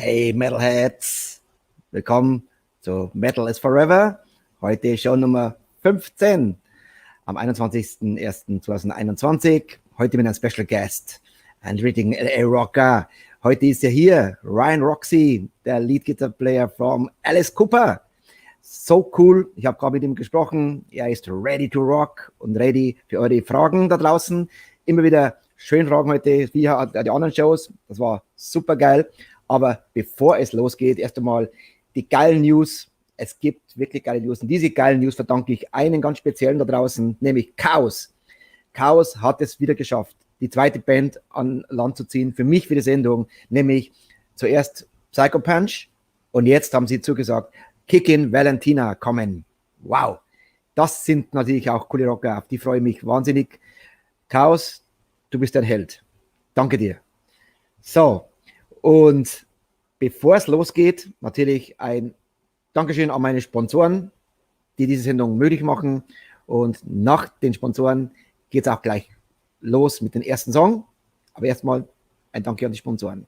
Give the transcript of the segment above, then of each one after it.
Hey Metalheads, willkommen zu Metal is Forever. Heute Show Nummer 15 am 21.01.2021. Heute mit einem Special Guest, ein richtigen LA-Rocker. Heute ist ja hier Roxie, der Lead-Guitar-Player von Alice Cooper. So cool, ich habe gerade mit ihm gesprochen. Er ist ready to rock und ready für eure Fragen da draußen. Immer wieder schön Fragen heute, wie die anderen Shows. Das war super geil. Aber bevor es losgeht, erst einmal die geilen News. Es gibt wirklich geile News. Und diese geilen News verdanke ich einen ganz speziellen da draußen, nämlich Chaos. Chaos hat es wieder geschafft, die zweite Band an Land zu ziehen, für mich für die Sendung, nämlich zuerst Psycho Punch und jetzt haben sie zugesagt, Kick-In Valentina kommen. Wow, das sind natürlich auch coole Rocker, auf die freue ich mich wahnsinnig. Chaos, du bist ein Held. Danke dir. So, und bevor es losgeht, natürlich ein Dankeschön an meine Sponsoren, die diese Sendung möglich machen. Und nach den Sponsoren geht es auch gleich los mit dem ersten Song. Aber erstmal ein Danke an die Sponsoren.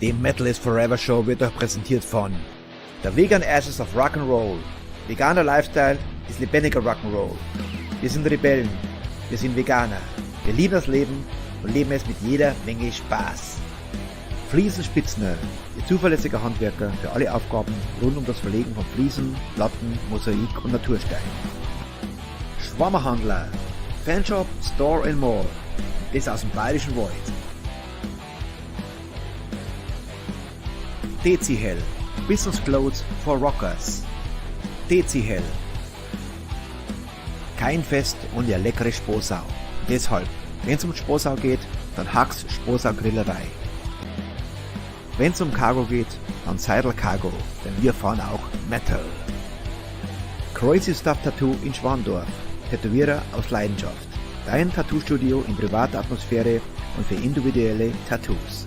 Die Metal is Forever Show wird euch präsentiert von der Vegan Ashes of Rock'n'Roll. Veganer Lifestyle ist lebendiger Rock'n'Roll. Wir sind Rebellen, wir sind Veganer. Wir lieben das Leben und leben es mit jeder Menge Spaß. Fliesen Spitzner, Ihr zuverlässiger Handwerker für alle Aufgaben rund um das Verlegen von Fliesen, Platten, Mosaik und Naturstein. Schwammerhandler, Fanshop, Store and More, das aus dem Bayerischen Wald. Dezihell, Business Clothes for Rockers. Dezihell. Kein Fest ohne eine leckere Sposau. Deshalb, wenn es um Sposau geht, dann Hacks Sposau Grillerei. Wenn es um Cargo geht, dann Seidel Cargo, denn wir fahren auch Metal. Crazy Stuff Tattoo in Schwandorf, Tätowierer aus Leidenschaft. Dein Tattoo-Studio in privater Atmosphäre und für individuelle Tattoos.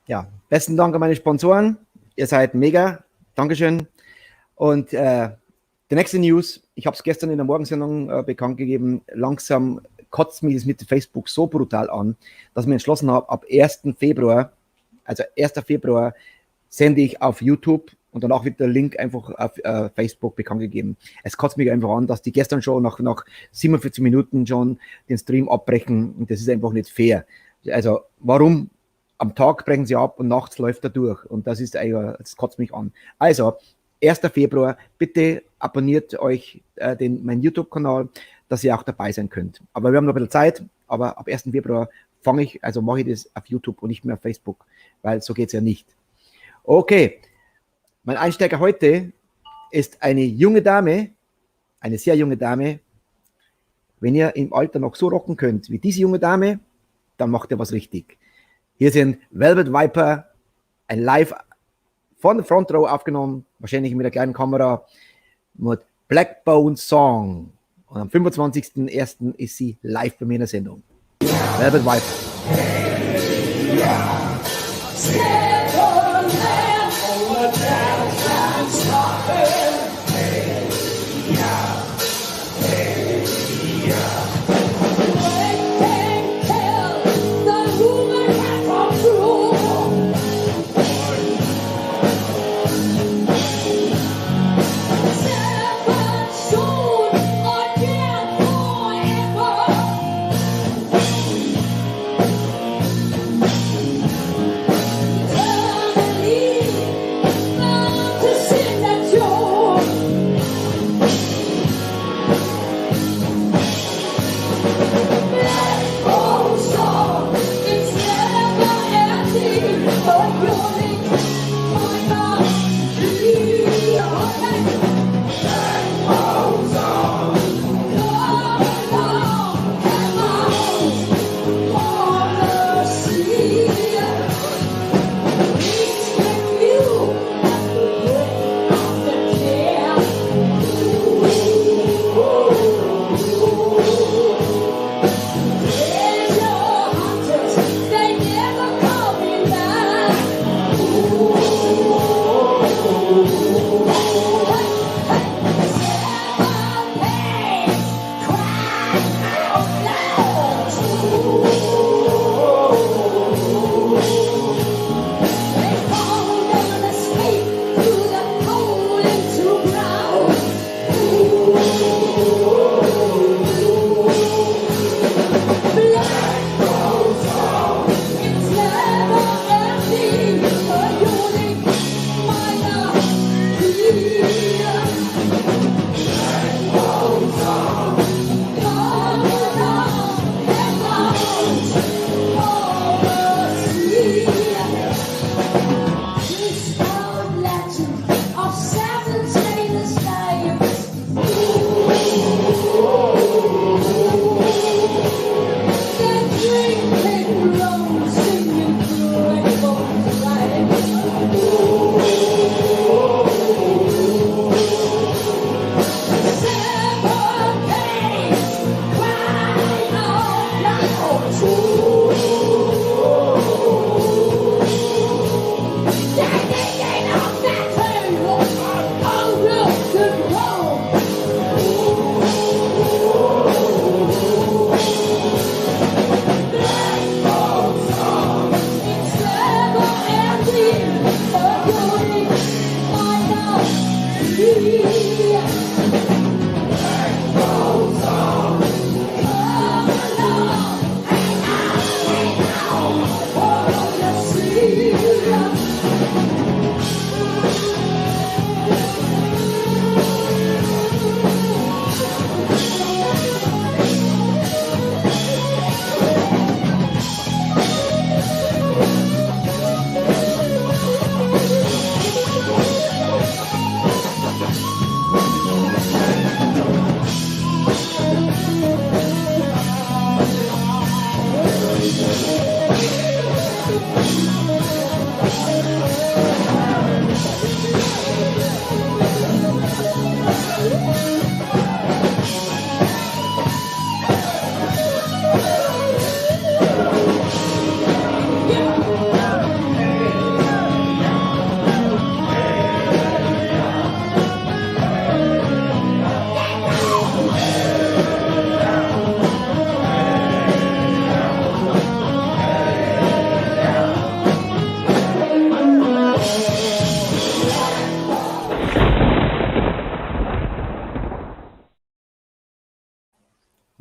Ja, besten Dank an meine Sponsoren. Ihr seid mega. Dankeschön. Und die nächste News, ich habe es gestern in der Morgensendung bekannt gegeben, langsam kotzt mich das mit Facebook so brutal an, dass ich mir entschlossen habe, ab 1. Februar, also 1. Februar, sende ich auf YouTube und danach wird der Link einfach auf Facebook bekannt gegeben. Es kotzt mich einfach an, dass die gestern schon nach 47 Minuten schon den Stream abbrechen und das ist einfach nicht fair. Also warum? Am Tag brechen sie ab und nachts läuft er durch. Und das kotzt mich an. Also, 1. Februar, bitte abonniert euch meinen YouTube-Kanal, dass ihr auch dabei sein könnt. Aber wir haben noch ein bisschen Zeit, aber ab 1. Februar mache ich das auf YouTube und nicht mehr auf Facebook, weil so geht es ja nicht. Okay, mein Einsteiger heute ist eine junge Dame, eine sehr junge Dame. Wenn ihr im Alter noch so rocken könnt wie diese junge Dame, dann macht ihr was richtig. Hier sind Velvet Viper, ein Live von der Front Row aufgenommen, wahrscheinlich mit einer kleinen Kamera, mit Blackbone Song. Und am 25.01. ist sie live bei mir in der Sendung. Velvet Viper. Hey, yeah.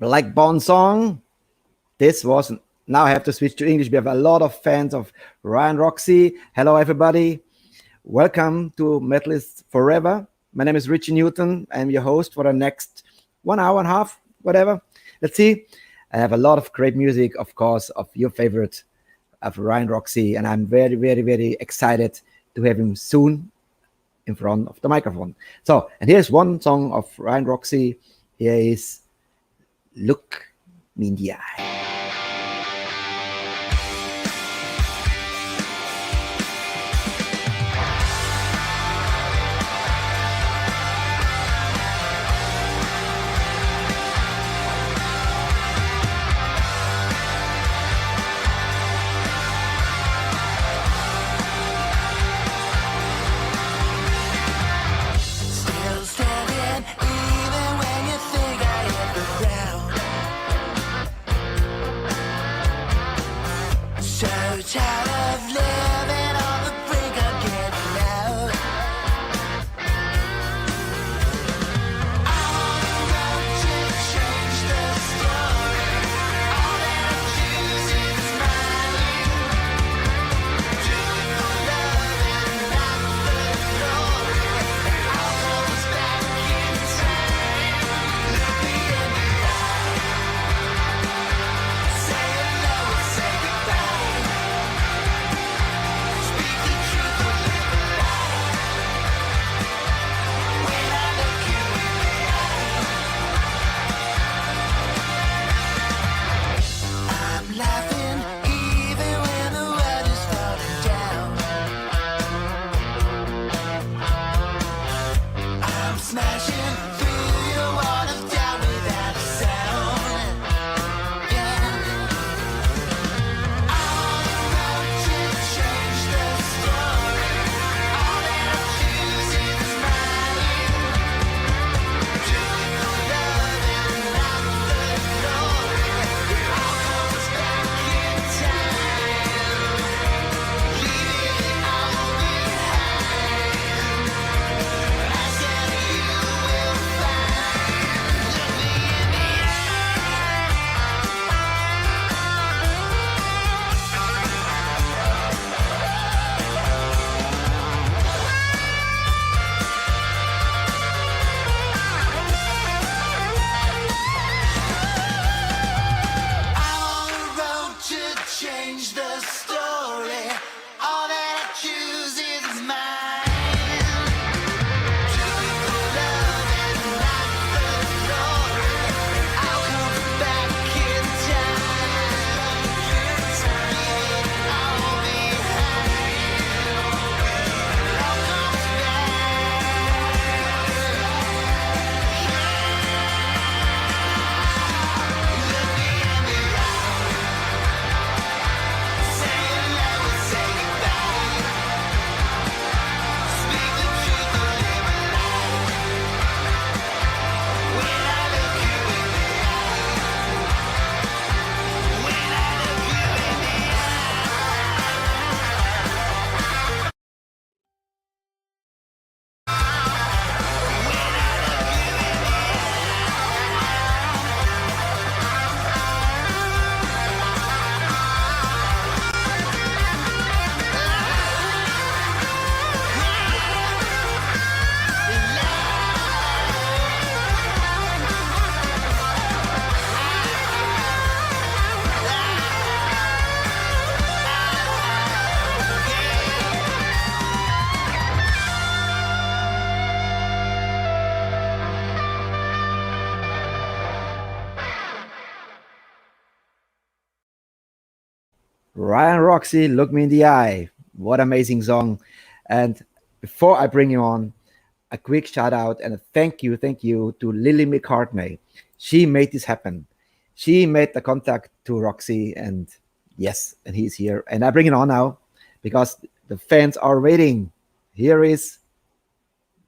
Black Bond song. This was, now I have to switch to English. We have a lot of fans of Ryan Roxie. Hello, everybody. Welcome to Metalist Forever. My name is Richie Newton. I'm your host for the next 1 hour and a half, whatever. Let's see. I have a lot of great music, of course, of your favorite, of Ryan Roxie. And I'm very, very, very excited to have him soon in front of the microphone. So, and here's one song of Ryan Roxie. Here is Look Me in the Eye. Ryan Roxie, Look Me in the Eye. What amazing song. And before I bring you on, a quick shout out and a thank you to Lily McCartney. She made this happen. She made the contact to Roxie, and yes, and he's here. And I bring it on now because the fans are waiting. Here is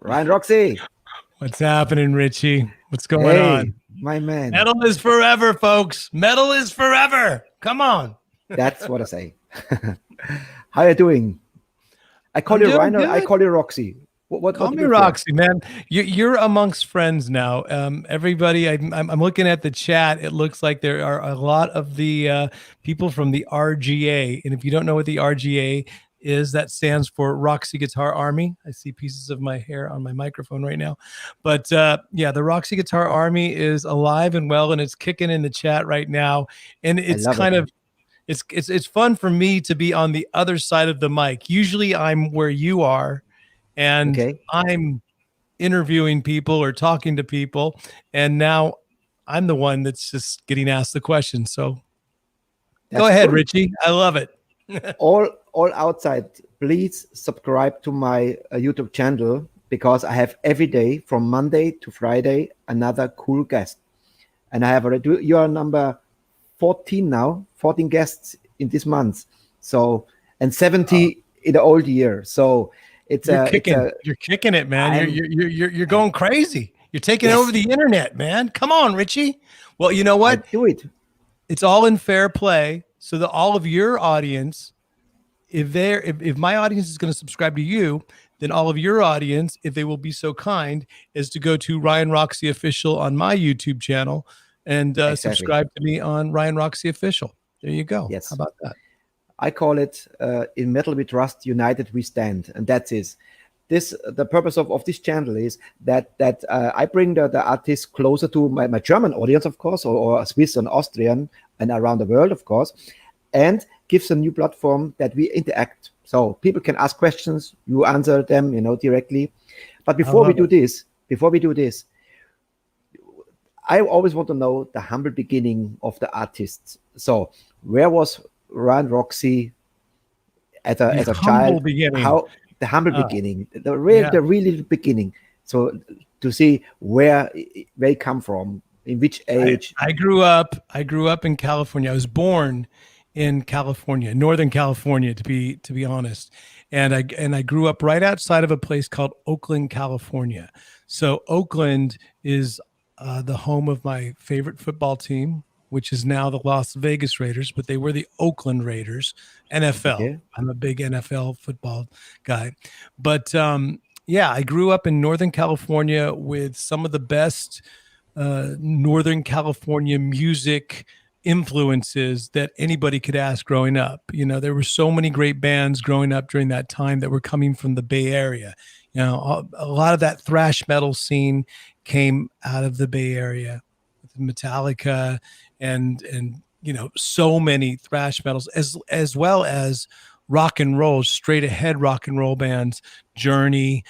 Ryan Roxie. What's happening, Richie? What's going on? My man. Metal is forever, folks. Metal is forever. Come on. That's what I say. How are you doing? I call you Ryan or I call you Roxie. Call do me you prefer? Roxie, man. You're amongst friends now. Everybody, I'm looking at the chat. It looks like there are a lot of the people from the RGA. And if you don't know what the RGA is, that stands for Roxie Guitar Army. I see pieces of my hair on my microphone right now. But yeah, the Roxie Guitar Army is alive and well, and it's kicking in the chat right now. And it's love kind it. of it's fun for me to be on the other side of the mic. Usually I'm where you are, and Okay. I'm interviewing people or talking to people, and now I'm the one that's just getting asked the question. So go That's ahead, cool. Richie. I love it. All outside, please subscribe to my YouTube channel, because I have every day from Monday to Friday another cool guest. And I have already, you are number 14 now, 14 guests in this month. So, and 70 in the old year. So You're kicking it, man. You're going crazy. You're taking Yes. over the internet, man. Come on, Richie. Well, you know I what? do it. It's all in fair play, so that all of your audience, if my audience is going to subscribe to you, then all of your audience, if they will be so kind, is to go to Ryan Roxie Official on my YouTube channel and Exactly. subscribe to me on Ryan Roxie Official. There you go. Yes. How about that? I call it in metal we trust, united we stand, and that's it. The purpose of this channel is that I bring the artists closer to my German audience, of course, or Swiss and Austrian and around the world, of course, and gives a new platform that we interact. So people can ask questions, you answer them, directly. But before we do this, I always want to know the humble beginning of the artists. So where was Ryan Roxie as a child? Beginning. How the humble beginning, the really beginning. So to see where they come from, in which age. I grew up in California. I was born in California, Northern California, to be honest. And I grew up right outside of a place called Oakland, California. So Oakland is the home of my favorite football team, which is now the Las Vegas Raiders, but they were the Oakland Raiders, NFL. Okay. I'm a big NFL football guy. But yeah, I grew up in Northern California with some of the best Northern California music influences that anybody could ask growing up. There were so many great bands growing up during that time that were coming from the Bay Area. A lot of that thrash metal scene came out of the Bay Area, with Metallica and so many thrash metals, as well as rock and roll, straight ahead rock and roll bands, Journey,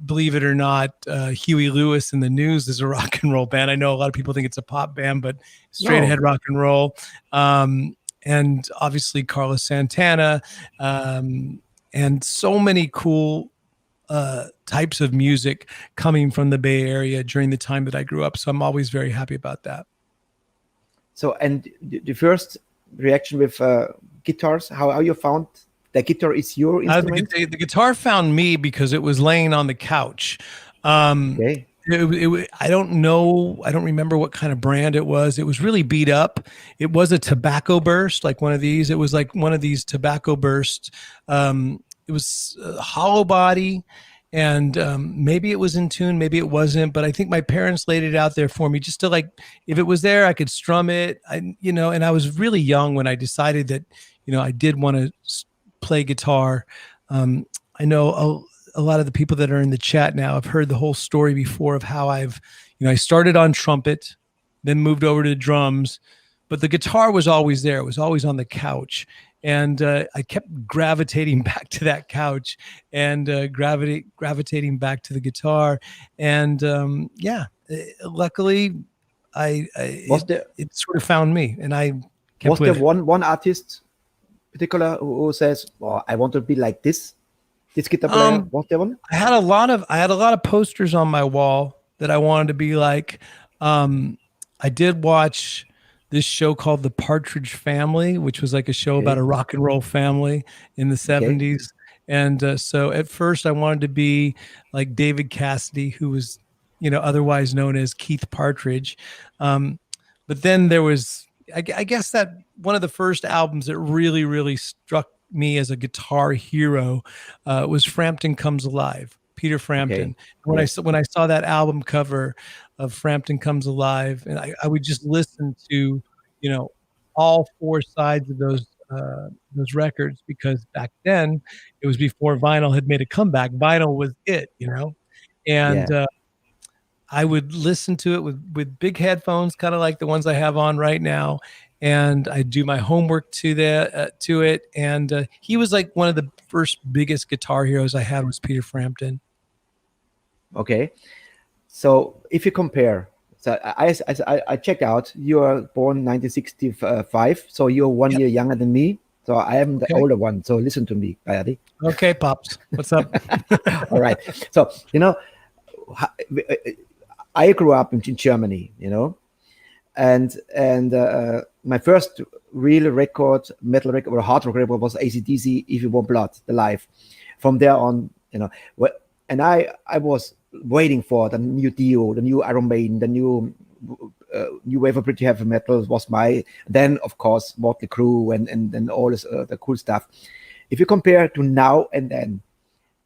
believe it or not, Huey Lewis and the News is a rock and roll band. I know a lot of people think it's a pop band, but straight ahead rock and roll. And obviously Carlos Santana, and so many cool types of music coming from the Bay Area during the time that I grew up. So I'm always very happy about that. So, and the first reaction with guitars, how you found the guitar is your instrument? The guitar found me because it was laying on the couch. Okay. I don't know. I don't remember what kind of brand it was. It was really beat up. It was a tobacco burst, like one of these. It was like one of these tobacco bursts. It was a hollow body, and maybe it was in tune, maybe it wasn't. But I think my parents laid it out there for me just to, like, if it was there, I could strum it. And I was really young when I decided that, I did want to play guitar. I know a lot of the people that are in the chat now have heard the whole story before of how I started on trumpet, then moved over to drums, but the guitar was always there. It was always on the couch. And I kept gravitating back to that couch and gravitating back to the guitar. And luckily it sort of found me, and I kept was there one artist particular who says, "Oh, I want to be like this guitar player"? Was there one? I had a lot of posters on my wall that I wanted to be like. I did watch this show called The Partridge Family, which was like a show about a rock and roll family in the 70s. And so at first I wanted to be like David Cassidy, who was, otherwise known as Keith Partridge. But then there was, I guess that one of the first albums that really, really struck me as a guitar hero was Frampton Comes Alive, Peter Frampton. Okay. When I saw that album cover of Frampton Comes Alive, and I would just listen to, you know, all four sides of those records, because back then it was before vinyl had made a comeback. Vinyl was it, you know, and Yeah. I would listen to it with big headphones, kind of like the ones I have on right now, and I do my homework to it. And he was like one of the first biggest guitar heroes I had was Peter Frampton. Okay. So if you compare, so I checked out. You were born 1965, so you're 1 year younger than me. So I am the older one. So listen to me, buddy. Okay, pops. What's up? All right. So I grew up in Germany, and my first real record, metal record or hard rock record was AC/DC, If You Want Blood, the live. From there on, and I was waiting for the new Dio, the new Iron Maiden, the new wave of British heavy metal was then of course Motley Crue and then all this the cool stuff. If you compare to now and then,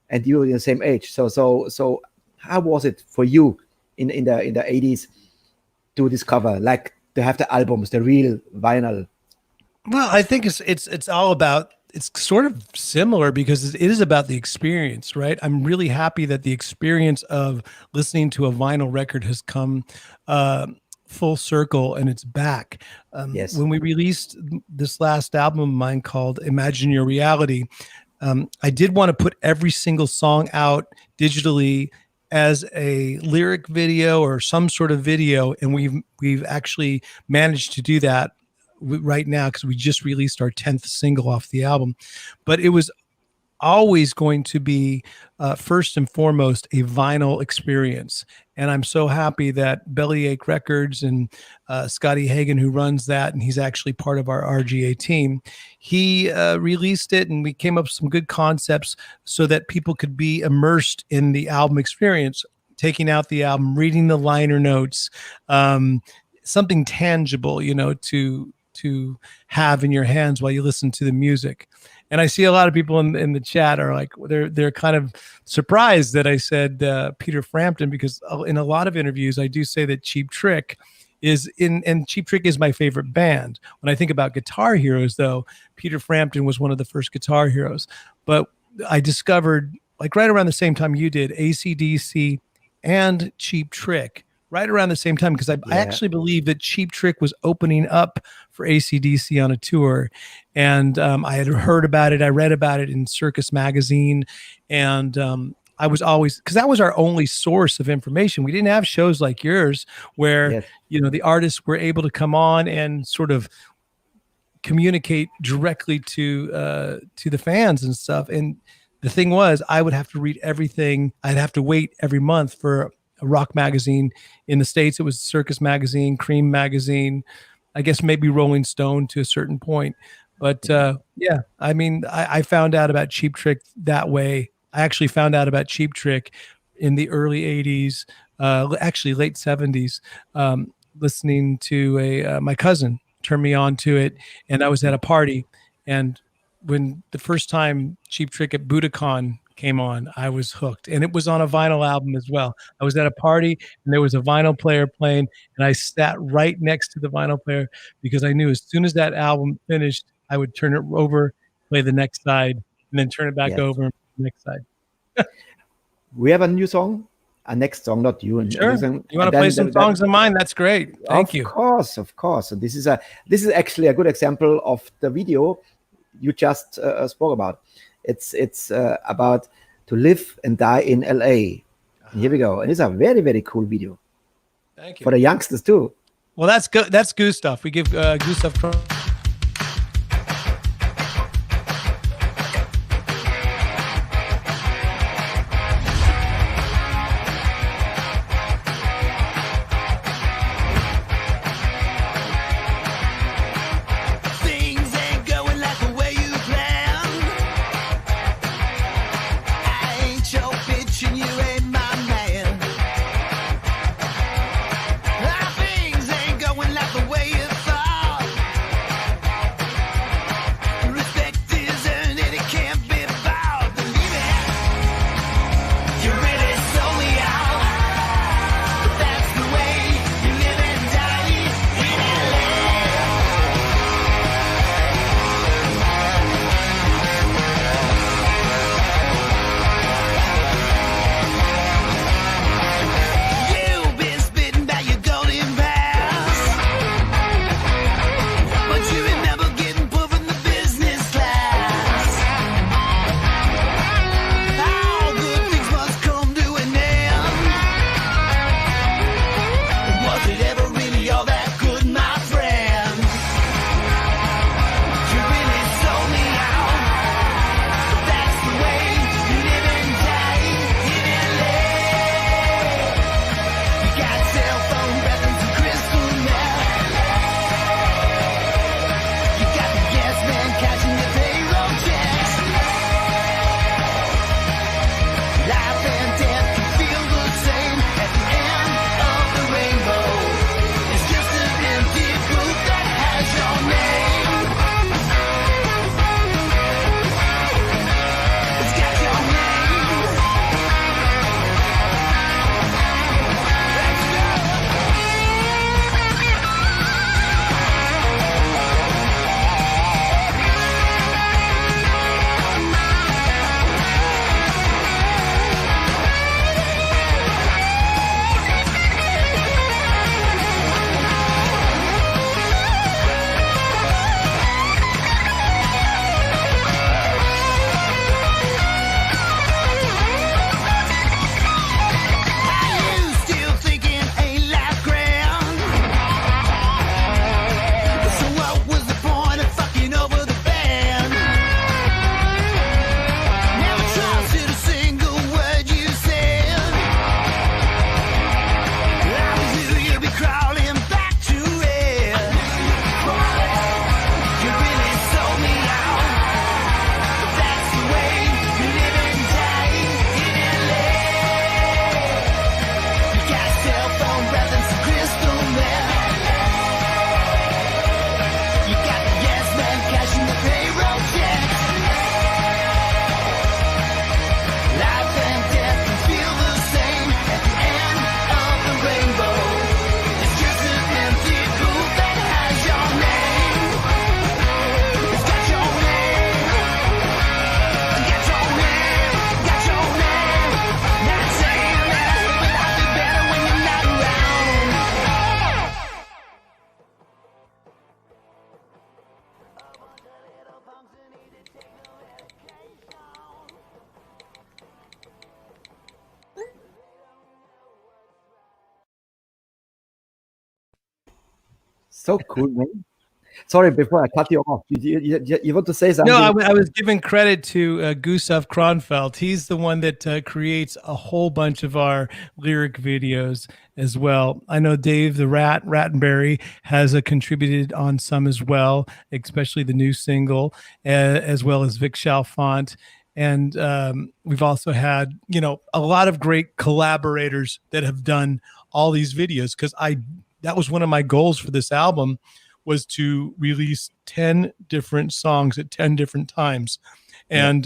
and you're in the same age, so how was it for you in the 80s to discover, like to have the albums, the real vinyl? Well, I think it's all about, it's sort of similar because it is about the experience, right? I'm really happy that the experience of listening to a vinyl record has come full circle and it's back. Yes. When we released this last album of mine called Imagine Your Reality, I did want to put every single song out digitally as a lyric video or some sort of video, and we've actually managed to do that right now because we just released our 10th single off the album. But it was always going to be first and foremost a vinyl experience, and I'm so happy that Bellyache Records and Scotty Hagen, who runs that, and he's actually part of our RGA team, he released it, and we came up with some good concepts so that people could be immersed in the album experience, taking out the album, reading the liner notes, something tangible, to have in your hands while you listen to the music. And I see a lot of people in the chat are like, they're kind of surprised that I said Peter Frampton, because in a lot of interviews I do say that Cheap Trick is and Cheap Trick is my favorite band. When I think about guitar heroes, though, Peter Frampton was one of the first guitar heroes. But I discovered, like right around the same time you did, AC/DC and Cheap Trick, right around the same time, because I actually believe that Cheap Trick was opening up for AC/DC on a tour. And I had heard about it. I read about it in Circus Magazine. And I was always, because that was our only source of information. We didn't have shows like yours where, the artists were able to come on and sort of communicate directly to the fans and stuff. And the thing was, I would have to read everything. I'd have to wait every month for a rock magazine. In the States, it was Circus Magazine, Cream Magazine, I guess maybe Rolling Stone to a certain point. But I found out about Cheap Trick that way. I actually found out about Cheap Trick in the early 80s, actually late 70s, listening to my cousin turned me on to it. And I was at a party. And when the first time Cheap Trick at Budokan came on, I was hooked, and it was on a vinyl album as well. I was at a party and there was a vinyl player playing, and I sat right next to the vinyl player because I knew as soon as that album finished, I would turn it over, play the next side, and then turn it back over and play the next side. We have a new song, a next song, not you. Sure. You want to play some songs of mine? That's great. Thank you. Of course. So this is actually a good example of the video you just spoke about. It's about to live and die in LA. And here we go. And it's a very, very cool video. Thank you. For the youngsters too. Well, that's good. That's Gustav. We give Gustav. So cool, man. Sorry, before I cut you off, you want to say something? No, I was giving credit to Gustav Kronfeldt. He's the one that creates a whole bunch of our lyric videos as well. I know Dave the Rat Rattenberry has contributed on some as well, especially the new single, as well as Vic Chalfant. And we've also had, a lot of great collaborators that have done all these videos, because that was one of my goals for this album, was to release 10 different songs at 10 different times. And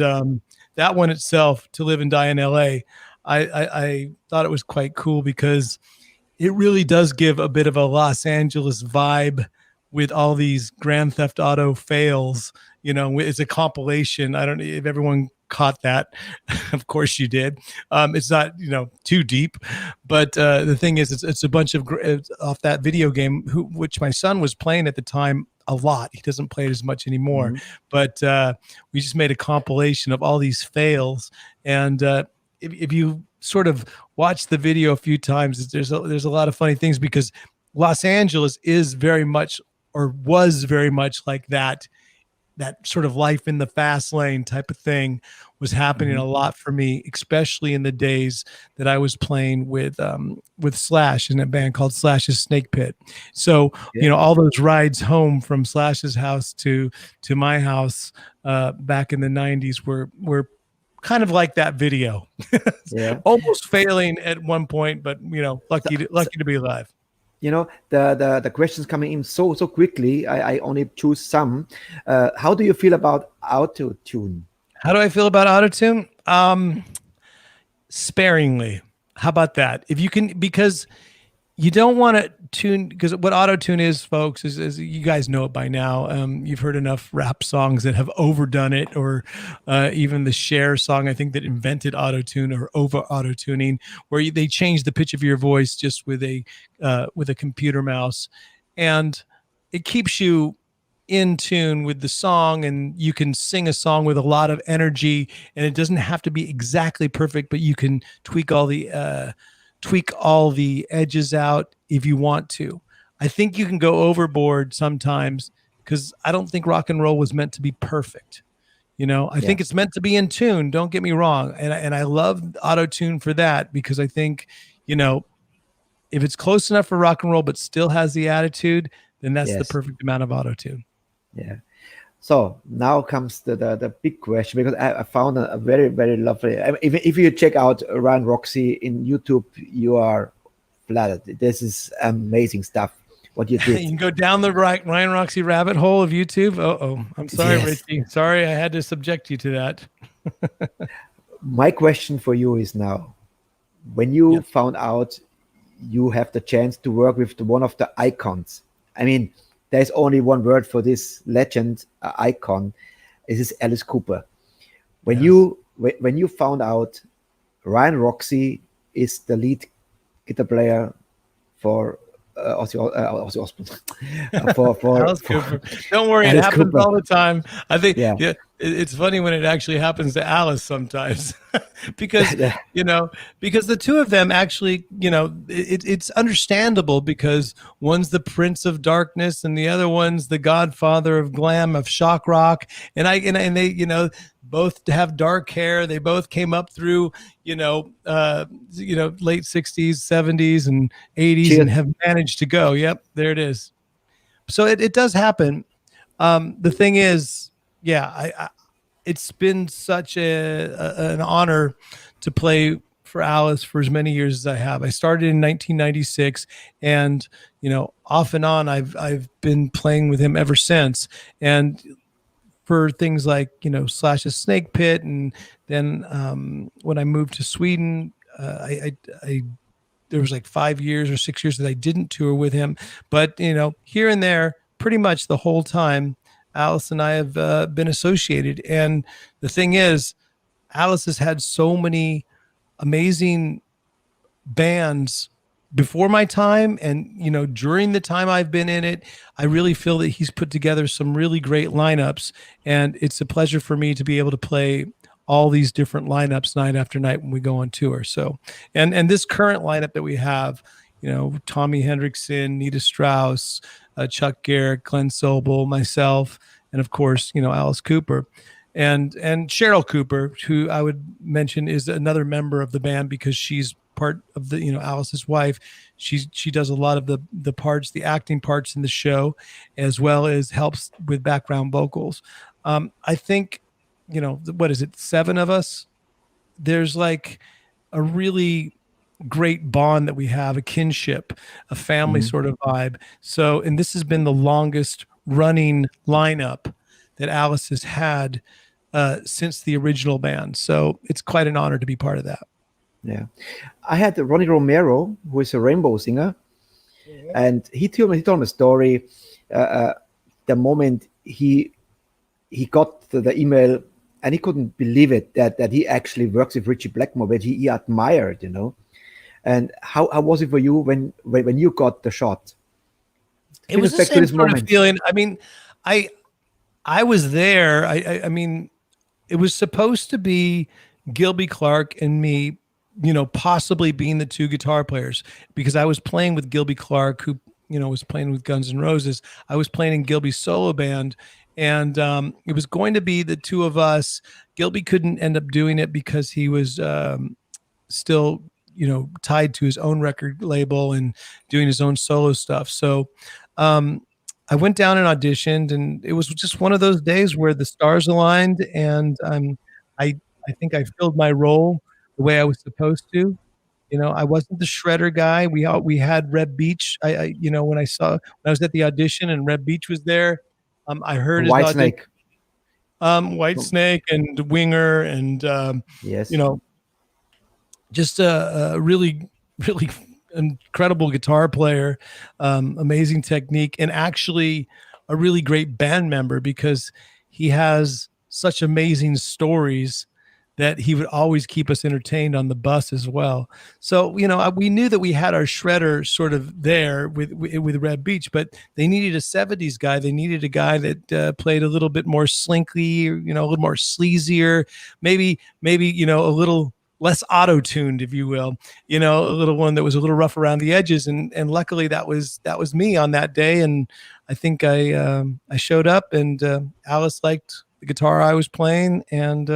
that one itself, To Live and Die in LA, I thought it was quite cool because it really does give a bit of a Los Angeles vibe with all these Grand Theft Auto fails. It's a compilation. I don't know if everyone caught that. Of course you did. It's not, too deep, but the thing is, it's a bunch of off that video game, which my son was playing at the time a lot. He doesn't play it as much anymore, but we just made a compilation of all these fails. And if you sort of watch the video a few times, there's a lot of funny things, because Los Angeles is very much, or was very much, like that sort of life in the fast lane type of thing was happening a lot for me, especially in the days that I was playing with Slash in a band called Slash's Snake Pit. So, all those rides home from Slash's house to my house back in the 90s were kind of like that video. Almost failing at one point, but lucky to be alive. The questions coming in so quickly. I only choose some. How do you feel about auto-tune? How do I feel about auto-tune? Sparingly. How about that? If you can, because you don't want to tune, because what auto-tune is, folks, is you guys know it by now. You've heard enough rap songs that have overdone it, or even the Cher song, I think, that invented auto-tune or over auto-tuning, where they change the pitch of your voice just with a computer mouse, and it keeps you in tune with the song, and you can sing a song with a lot of energy, and it doesn't have to be exactly perfect, but you can tweak all the edges out if you want to. I think you can go overboard sometimes, because I don't think rock and roll was meant to be perfect. I think it's meant to be in tune. Don't get me wrong. And I love auto-tune for that, because I think, if it's close enough for rock and roll, but still has the attitude, then that's the perfect amount of auto-tune. Yeah. So now comes the big question, because I found a very, very lovely. If you check out Ryan Roxie in YouTube, you are flattered. This is amazing stuff. What you did. You can go down the Ryan Roxie rabbit hole of YouTube. I'm sorry, Richie. Sorry, I had to subject you to that. My question for you is now, when you found out you have the chance to work with one of the icons. I mean, there's only one word for this legend icon. This is Alice Cooper. When you found out Ryan Roxie is the lead guitar player for Ozzy Osbourne. for Alice Cooper. Don't worry, it happens all the time. I think it's funny when it actually happens to Alice sometimes, because because the two of them actually, it's understandable, because one's the Prince of Darkness and the other one's the Godfather of glam, of shock rock, and they both have dark hair. They both came up through late 60s, 70s, and 80s, and have managed to go. Yep, there it is. So it does happen. The thing is, it's been such an honor to play for Alice for as many years as I have. I started in 1996, and off and on, I've been playing with him ever since. And for things like Slash's Snake Pit, and then when I moved to Sweden, there was like 5 years or 6 years that I didn't tour with him, but here and there, pretty much the whole time, Alice and I have been associated. And the thing is, Alice has had so many amazing bands before my time, and during the time I've been in it, I really feel that he's put together some really great lineups, and it's a pleasure for me to be able to play all these different lineups night after night when we go on tour. So, and this current lineup that we have, Tommy Hendrickson, Nita Strauss, Chuck Garrett, Glenn Sobel, myself, and of course, Alice Cooper. And Cheryl Cooper, who I would mention is another member of the band because she's part of the, Alice's wife. She does a lot of the parts, the acting parts in the show, as well as helps with background vocals. I think, what is it, 7 of us? There's like a really great bond that we have, a kinship, a family sort of vibe. So, and this has been the longest running lineup that Alice has had since the original band. So it's quite an honor to be part of that. Yeah. I had Ronnie Romero, who is a rainbow singer, and he told me a story. The moment he got the email, and he couldn't believe it, that he actually works with Richie Blackmore, which he admired, And how was it for you when you got the shot? It was the same sort of feeling. I mean, I was there. I mean, it was supposed to be Gilby Clarke and me, possibly being the 2 guitar players, because I was playing with Gilby Clarke, who, was playing with Guns N' Roses. I was playing in Gilby's solo band, and it was going to be the 2 of us. Gilby couldn't end up doing it because he was still, tied to his own record label and doing his own solo stuff. So I went down and auditioned, and it was just one of those days where the stars aligned, and I think I filled my role the way I was supposed to. I wasn't the shredder guy. We had Reb Beach. When I was at the audition and Reb Beach was there, I heard White Snake. White Snake and Winger, and yes, just a really, really incredible guitar player, amazing technique, and actually a really great band member because he has such amazing stories that he would always keep us entertained on the bus as well. So, we knew that we had our shredder sort of there with Red Beach, but they needed a 70s guy. They needed a guy that played a little bit more slinky, a little more sleazier, maybe, a little less auto-tuned, if you will, a little one that was a little rough around the edges. And luckily that was me on that day. And I think I showed up, and Alice liked the guitar I was playing. And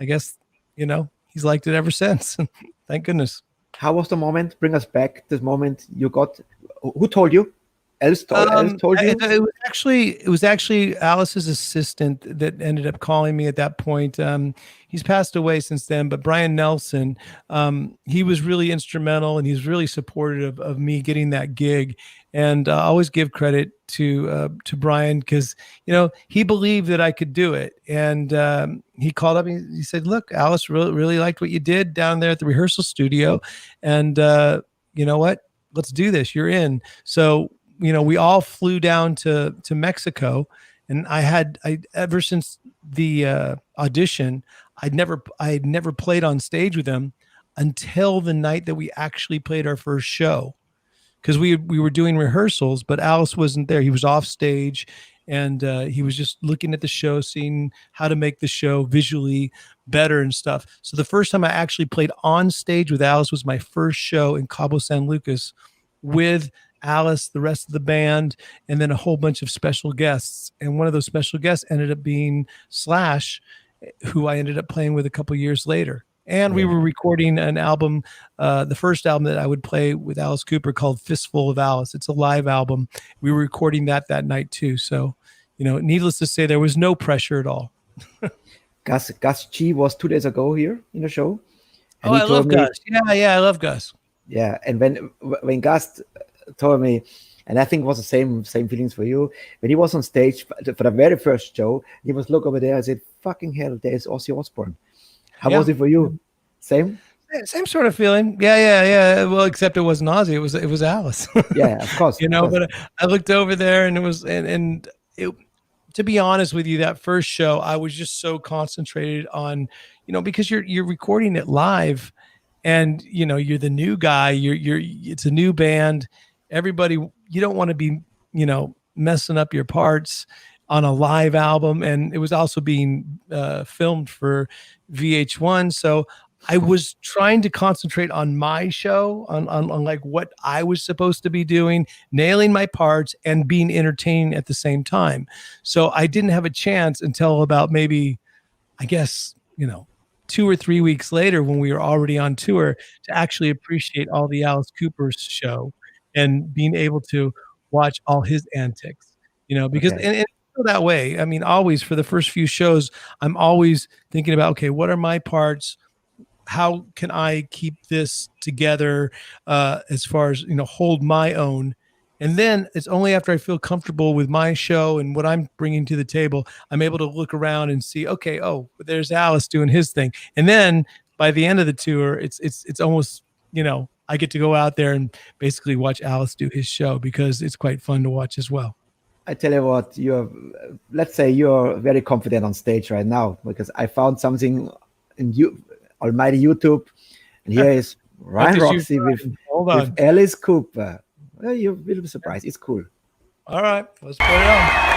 I guess, he's liked it ever since. Thank goodness. How was the moment? Bring us back this moment you got. Who told you? Else told you? It was actually Alice's assistant that ended up calling me at that point. He's passed away since then, but Brian Nelson, he was really instrumental, and he's really supportive of me getting that gig. And I always give credit to Brian because, he believed that I could do it. And he called up and he said, "Look, Alice really liked what you did down there at the rehearsal studio. And you know what? Let's do this. You're in." So, we all flew down to Mexico, and I ever since the audition, I had never played on stage with him until the night that we actually played our first show, because we were doing rehearsals, but Alice wasn't there. He was off stage, and he was just looking at the show, seeing how to make the show visually better and stuff. So the first time I actually played on stage with Alice was my first show in Cabo San Lucas with Alice, the rest of the band, and then a whole bunch of special guests. And one of those special guests ended up being Slash, who I ended up playing with a couple years later. And we were recording an album, the first album that I would play with Alice Cooper, called Fistful of Alice. It's a live album. We were recording that night too. So, needless to say, there was no pressure at all. Gus G was 2 days ago here in the show. And I love Gus. Yeah, I love Gus. Yeah, and when Gus told me, and I think it was the same feelings for you, when he was on stage for the very first show, he was look over there and said, "Fucking hell, there's Ozzy Osbourne." How was it for you? Same sort of feeling. Yeah. Well, except it wasn't Ozzy. It was Alice. Yeah, of course. But I looked over there, and it was, and it, to be honest with you, that first show, I was just so concentrated on, because you're recording it live, and you're the new guy. It's a new band. Everybody, you don't want to be, messing up your parts on a live album. And it was also being filmed for VH1. So I was trying to concentrate on my show, on like what I was supposed to be doing, nailing my parts and being entertaining at the same time. So I didn't have a chance until about maybe, I guess, 2 or 3 weeks later when we were already on tour to actually appreciate all the Alice Cooper's show and being able to watch all his antics, because Okay. and it's still that way. I mean, always for the first few shows, I'm always thinking about, okay, what are my parts? How can I keep this together as far as, hold my own? And then it's only after I feel comfortable with my show and what I'm bringing to the table, I'm able to look around and see, okay, oh, there's Alice doing his thing. And then by the end of the tour, it's almost, I get to go out there and basically watch Alice do his show because it's quite fun to watch as well. I tell you what, let's say you're very confident on stage right now, because I found something in almighty YouTube, and here is Ryan Roxie with Alice Cooper. Well, you will be surprised. It's cool. All right, let's put it on.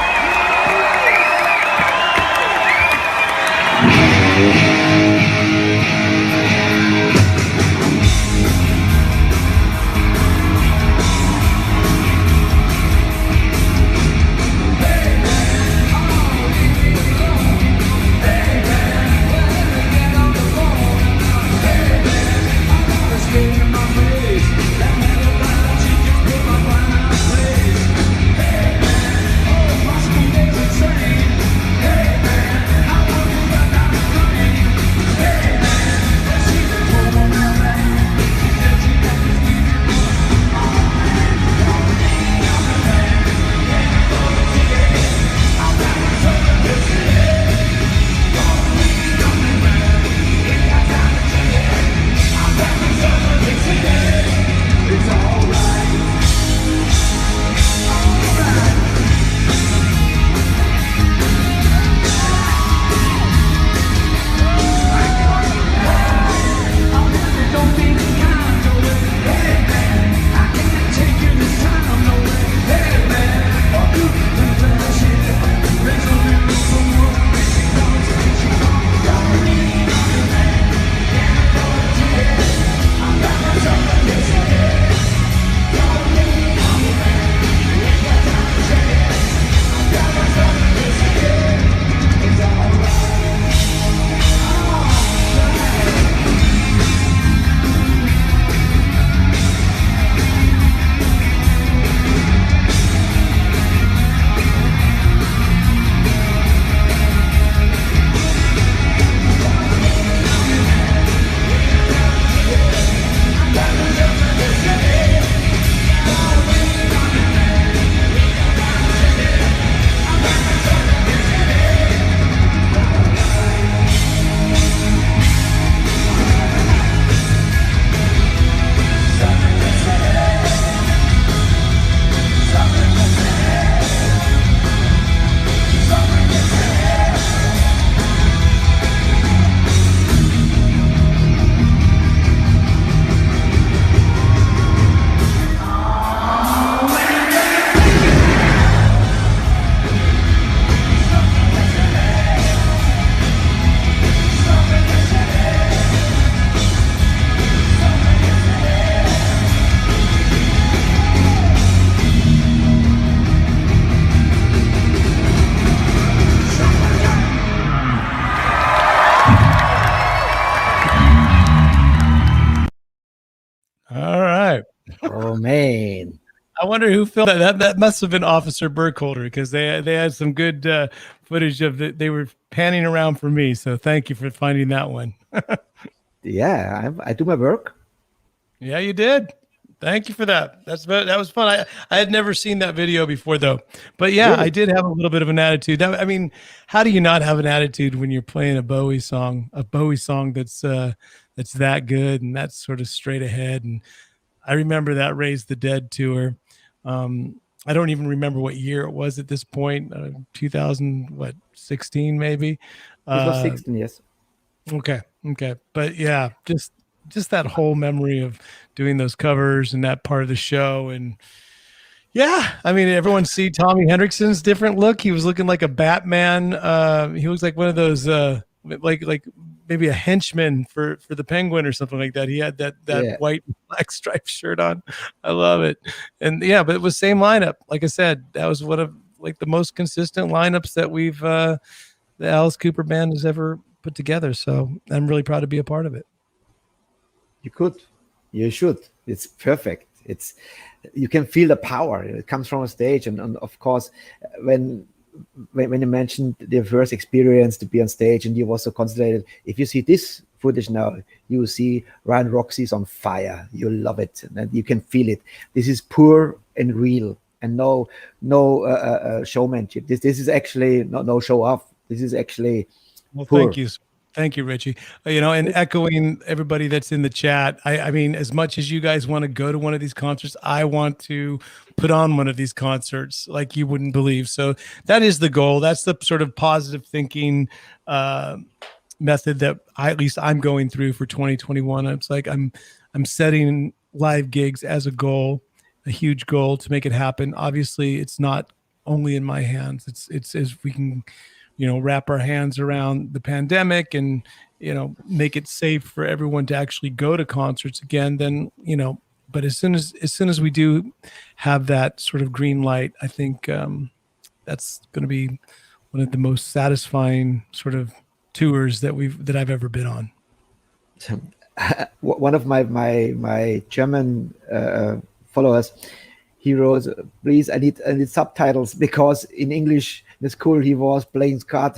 Oh man, I wonder who filmed that. That must have been Officer Burkholder, because they had some good footage of they were panning around for me. So thank you for finding that one. Yeah, I do my work. Yeah, you did. Thank you for that. That was fun. I had never seen that video before though. But yeah, Really? I did have a little bit of an attitude. I mean, how do you not have an attitude when you're playing a Bowie song that's that good and that's sort of straight ahead? And I remember that Raise the Dead tour. I don't even remember what year it was at this point. 2016 maybe. It was 16 years. Okay. But yeah, just that whole memory of doing those covers and that part of the show. And yeah, I mean, everyone see Tommy Hendrickson's different look. He was looking like a Batman. He looks like one of those, like maybe a henchman for the Penguin or something like that. He had that white and black striped shirt on. I love it. And yeah, but it was same lineup. Like I said, that was one of like the most consistent lineups that we've the Alice Cooper band has ever put together. So I'm really proud to be a part of it. You should. It's perfect. You can feel the power. It comes from a stage, and of course, when you mentioned the first experience to be on stage, and you were so concentrated. If you see this footage now, you will see Ryan Roxie's on fire. You love it, and you can feel it. This is pure and real, and no showmanship. This is actually no show off. This is actually pure. Thank you, Richie. And echoing everybody that's in the chat, I mean, as much as you guys want to go to one of these concerts, I want to put on one of these concerts like you wouldn't believe. So that is the goal. That's the sort of positive thinking method that at least I'm going through for 2021. It's like I'm setting live gigs as a goal, a huge goal to make it happen. Obviously, it's not only in my hands. It's as we can wrap our hands around the pandemic and, make it safe for everyone to actually go to concerts again, then, but as soon as we do have that sort of green light, I think that's going to be one of the most satisfying sort of tours that I've ever been on. One of my German followers, he wrote, please, I need subtitles, because in English in the school he was playing skat.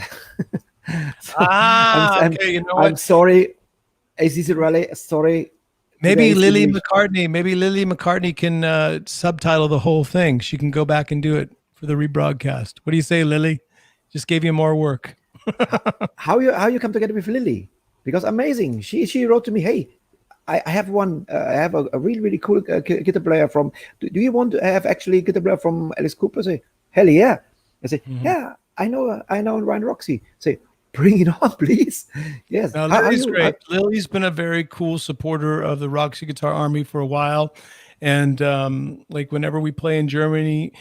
I'm sorry. Is this really sorry? Maybe Lily McCartney can subtitle the whole thing. She can go back and do it for the rebroadcast. What do you say, Lily? Just gave you more work. How you come together with Lily? Because amazing. She wrote to me, hey, I have one. I have a really, really cool guitar player from. Do you want to have actually guitar player from Alice Cooper? I say, hell yeah. I say, yeah, I know Ryan Roxie. I say, bring it on, please. Yes. Lily's great. Lily's been a very cool supporter of the Roxie Guitar Army for a while, and like whenever we play in Germany,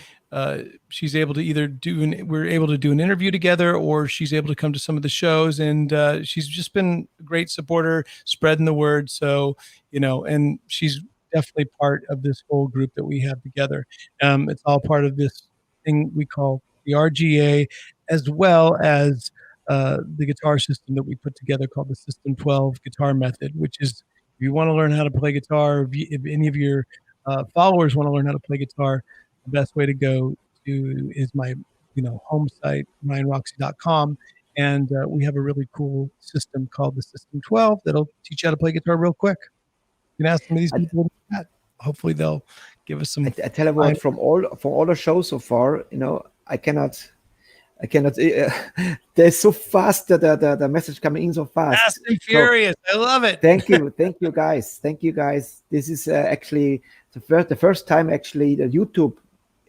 she's able to we're able to do an interview together, or she's able to come to some of the shows, and she's just been a great supporter, spreading the word. So, and she's definitely part of this whole group that we have together. It's all part of this thing we call the RGA, as well as the guitar system that we put together called the System 12 Guitar Method, which is, if you want to learn how to play guitar, if any of your followers want to learn how to play guitar, the best way to go to is my home site, ryanroxie.com, and we have a really cool system called the System 12 that'll teach you how to play guitar real quick. You can ask some of these people that. Hopefully they'll give us some. I tell you what, from all the shows so far, I cannot. They're so fast that the message coming in so fast. Fast and furious. So, I love it. Thank you guys. This is actually the first time actually that YouTube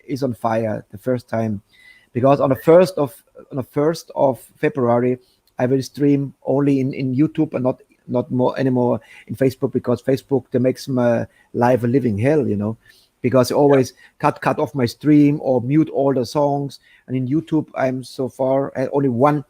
is on fire. The first time, because on the 1st of February, I will stream only in YouTube and not more anymore in Facebook, because Facebook, they makes my life a living hell, because I always cut off my stream or mute all the songs. And in YouTube, I'm so far, I had only one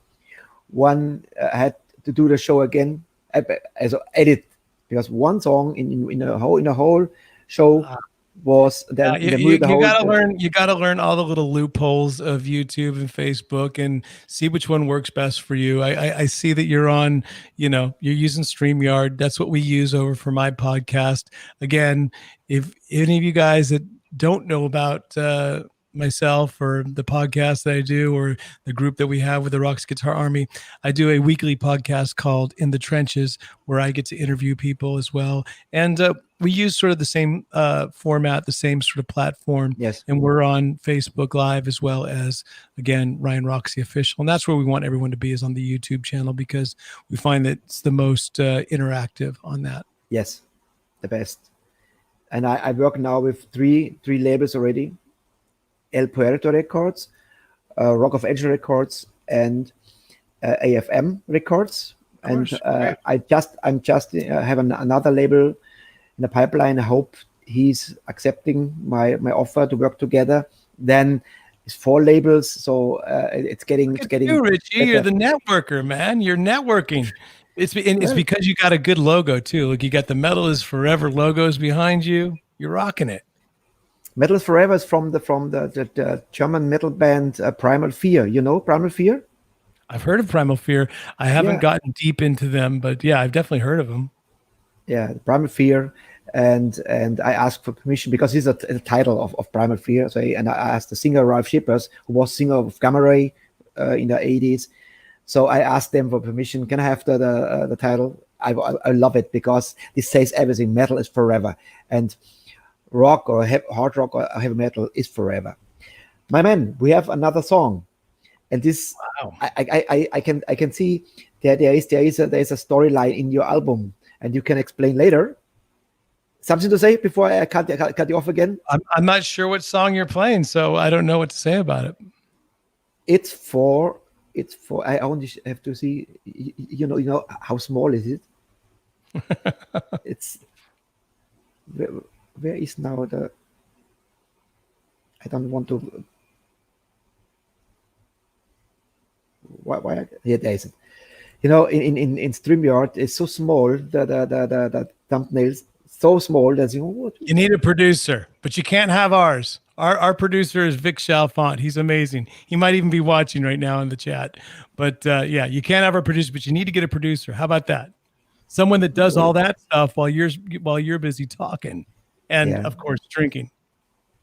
I had to do the show again as edit, because one song in a whole show was then you gotta learn all the little loopholes of YouTube and Facebook and see which one works best for you. I see that you're on, you're using StreamYard. That's what we use over for my podcast. Again, if any of you guys that don't know about myself or the podcast that I do, or the group that we have with the Roxie Guitar Army, I do a weekly podcast called In the Trenches, where I get to interview people as well. And we use sort of the same format, the same sort of platform. Yes. And we're on Facebook Live, as well as, again, Ryan Roxie Official. And that's where we want everyone to be, is on the YouTube channel, because we find that it's the most interactive on that. Yes, the best. And I work now with three labels already: El Puerto Records, Rock of Ages Records, and AFM Records. And I'm just have another label in the pipeline. I hope he's accepting my offer to work together. Then it's 4 labels, so it's getting. You, Richie, you're the networker, man. You're networking. It's because you got a good logo too. Like you got the Metal is Forever logos behind you. You're rocking it. Metal is Forever is from the German metal band Primal Fear. You know Primal Fear? I've heard of Primal Fear. I haven't gotten deep into them, but yeah, I've definitely heard of them. Yeah, Primal Fear. And I asked for permission because this is a title of Primal Fear. So I asked the singer Ralph Shippers, who was singer of Gamma Ray in the 80s. So I asked them for permission. Can I have the title? I love it because this says everything. Metal is forever, and rock or hard rock or heavy metal is forever. My man, we have another song, and this I can see that there is a storyline in your album, and you can explain later. Something to say before I cut you off again? I'm not sure what song you're playing, so I don't know what to say about it. It's for I only have to see. You know how small is it? It's where is now the? I don't want to. Why? Yeah, there is it. You know, in StreamYard, it's so small. The thumbnails so small that you need a producer, but you can't have ours. Our producer is Vic Chalfant. He's amazing. He might even be watching right now in the chat. But yeah, you can't have a producer, but you need to get a producer. How about that? Someone that does all that stuff while you're busy talking, and of course drinking.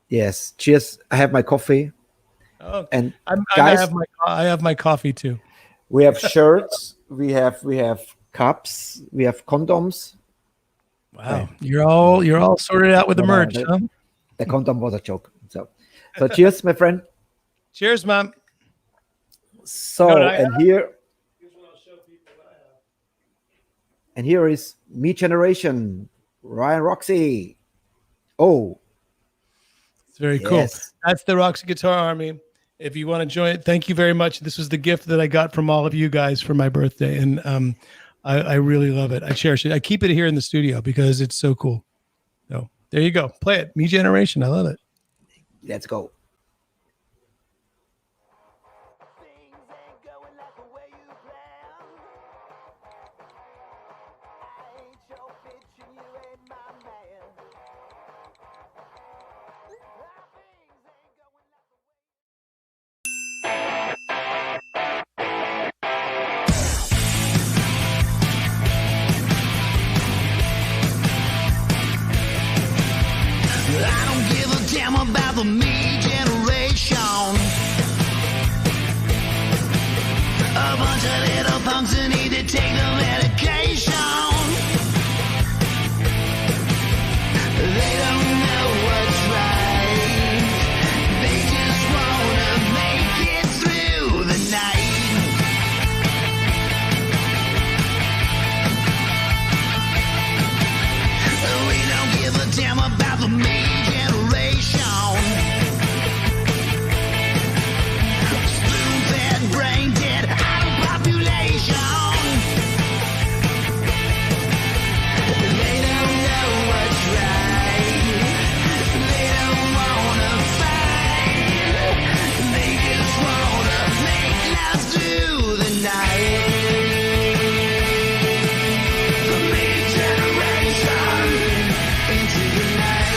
Yes. Cheers. I have my coffee. Oh, and guys, I have my coffee too. We have shirts. we have cups. We have condoms. Wow, you're all sorted out with the merch, huh? The condom was a joke. So cheers, my friend. Cheers, man. So, and here is Me Generation, Ryan Roxie. Oh, it's very cool. That's the Roxie Guitar Army. If you want to join it, thank you very much. This was the gift that I got from all of you guys for my birthday, and I really love it. I cherish it. I keep it here in the studio because it's so cool. So there you go. Play it. Me Generation. I love it. Let's go. About the me generation, a bunch of little punks who need to take the medication. They don't know what's right. They just wanna make it through the night. We don't give a damn about the me generation. Into the night.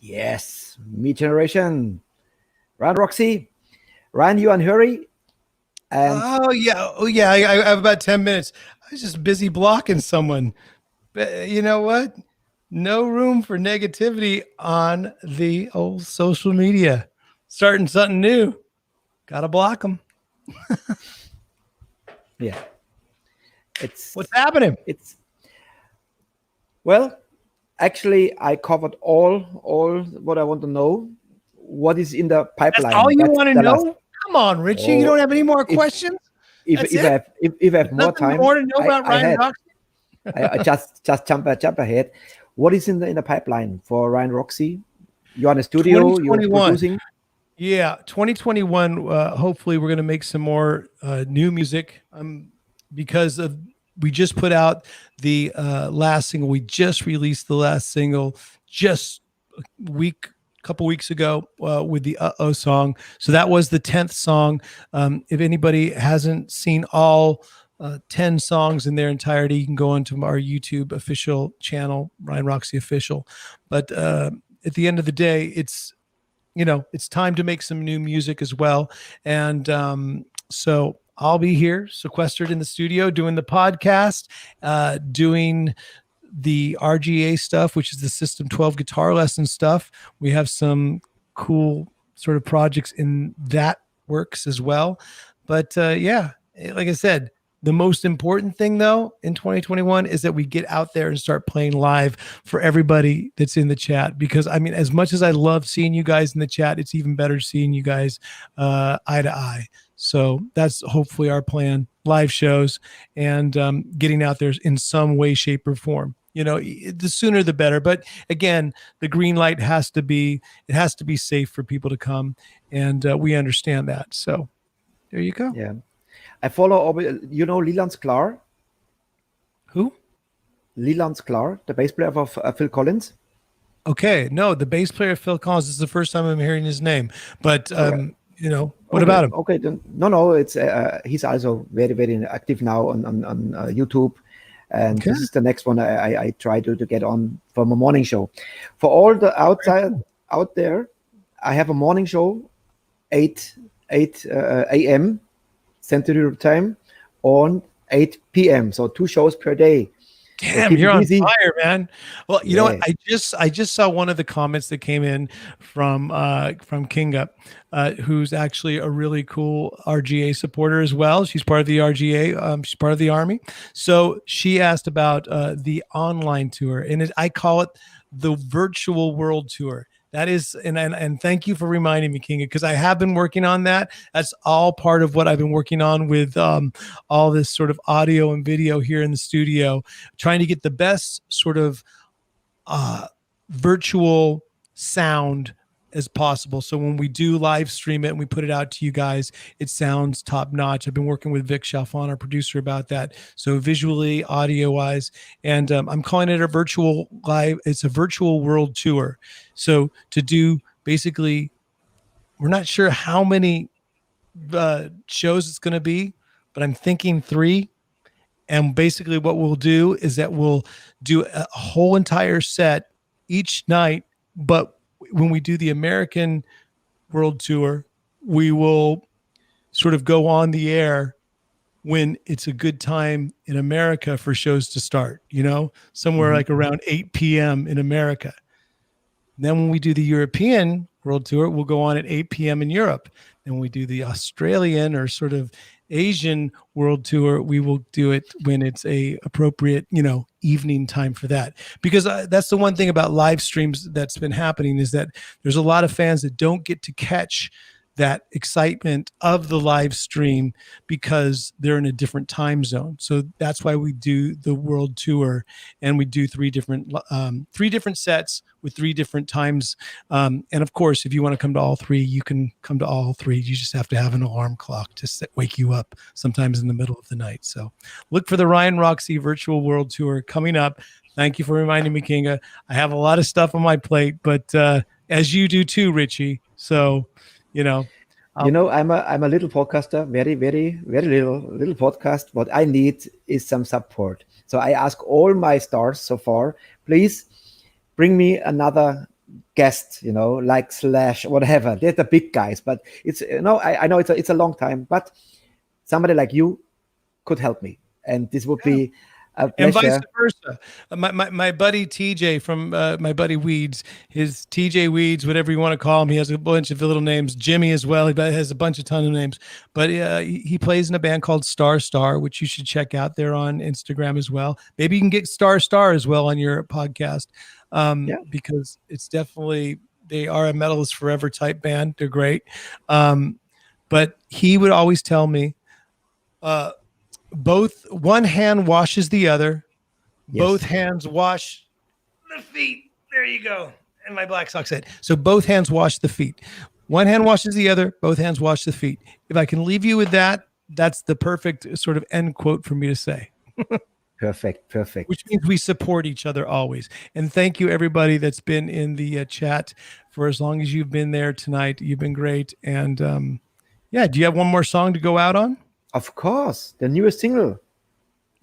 Yes, me generation. Ryan, Roxie. Ryan, you and hurry. And Oh yeah. I have about 10 minutes. I was just busy blocking someone. But you know what? No room for negativity on the old social media. Starting something new. Gotta block them. yeah, it's What's happening? it's well, actually, I covered all what I want to know. What is in the That's pipeline? all you That's want to the last. know? Come on, Richie. You Oh, don't have any more if questions? if That's if it? I have if I have more Nothing time, more to know about I Ryan had Roxie? I just jump ahead. What is in the pipeline for Ryan Roxie? You're in a studio. You're 2021. producing. Yeah, 2021. Hopefully, we're going to make some more new music. Because of we just put out the last single. We just released the last single just couple weeks ago with the Uh-Oh song. So that was the 10th song. If anybody hasn't seen all 10 songs in their entirety, you can go onto our YouTube official channel, Ryan Roxie Official. But at the end of the day, it's time to make some new music as well. And so I'll be here sequestered in the studio doing the podcast, doing the RGA stuff, which is the System 12 guitar lesson stuff. We have some cool sort of projects in that works as well. But yeah, like I said, the most important thing though in 2021 is that we get out there and start playing live for everybody that's in the chat. Because I mean, as much as I love seeing you guys in the chat, it's even better seeing you guys eye to eye. So that's hopefully our plan: live shows and getting out there in some way, shape, or form. The sooner the better. But again, the green light has to be safe for people to come, and we understand that. So there you go. Yeah, I follow. Leland Sklar. Who? Leland Sklar, the bass player of Phil Collins. Okay, no, the bass player Phil Collins. This is the first time I'm hearing his name. But Okay. what about him? Okay, then, no, it's he's also very, very active now on YouTube, and Okay. this is the next one I try to get on for my morning show. For all the out there, I have a morning show, 8 a.m. Central Europe time, on 8 p.m. So 2 shows per day. Damn, So you're on easy. fire, man. Well, you know what? Yeah. I just saw one of the comments that came in from Kinga, who's actually a really cool RGA supporter as well. She's part of the RGA. She's part of the Army. So she asked about the online tour, and I call it the virtual world tour. That is, and thank you for reminding me, Kinga, because I have been working on that. That's all part of what I've been working on with all this sort of audio and video here in the studio, trying to get the best sort of virtual sound as possible. So when we do live stream it and we put it out to you guys, it sounds top notch. I've been working with Vic Chalfon, our producer, about that. So visually, audio wise, and I'm calling it a virtual live. It's a virtual world tour. So to do basically, we're not sure how many shows it's going to be, but I'm thinking 3. And basically what we'll do is that we'll do a whole entire set each night. But when we do the American world tour, we will sort of go on the air when it's a good time in America for shows to start, somewhere like around 8 p.m. in America. Then when we do the European world tour, we'll go on at 8 p.m. in Europe. And when we do the Australian or sort of Asian world tour, we will do it when it's a appropriate, evening time for that. Because that's the one thing about live streams that's been happening, is that there's a lot of fans that don't get to catch that excitement of the live stream because they're in a different time zone. So that's why we do the world tour, and we do 3 different sets with 3 different times. And of course, if you want to come to all 3, you can come to all 3. You just have to have an alarm clock to wake you up sometimes in the middle of the night. So look for the Ryan Roxie virtual world tour coming up. Thank you for reminding me, Kinga. I have a lot of stuff on my plate, but as you do too, Richie. So, I'm a little podcaster, very, very, very little podcast. What I need is some support. So I ask all my stars so far, please bring me another guest, like Slash, whatever. They're the big guys, but it's I know it's a long time, but somebody like you could help me, and this would be a And pleasure. vice versa. My buddy TJ from my buddy Weeds, his TJ Weeds, whatever you want to call him. He has a bunch of little names. Jimmy as well. He has a ton of names. But he plays in a band called Star, which you should check out. They're on Instagram as well. Maybe you can get Star as well on your podcast, because it's definitely, they are a Metal is Forever type band. They're great. But he would always tell me, both one hand washes the other. Yes. Both hands wash the feet. There you go. And my black socks said. So both hands wash the feet. One hand washes the other. Both hands wash the feet. If I can leave you with that, that's the perfect sort of end quote for me to say. Perfect. Which means we support each other always. And thank you, everybody that's been in the chat for as long as you've been there tonight. You've been great. And do you have one more song to go out on? Of course, the newest single.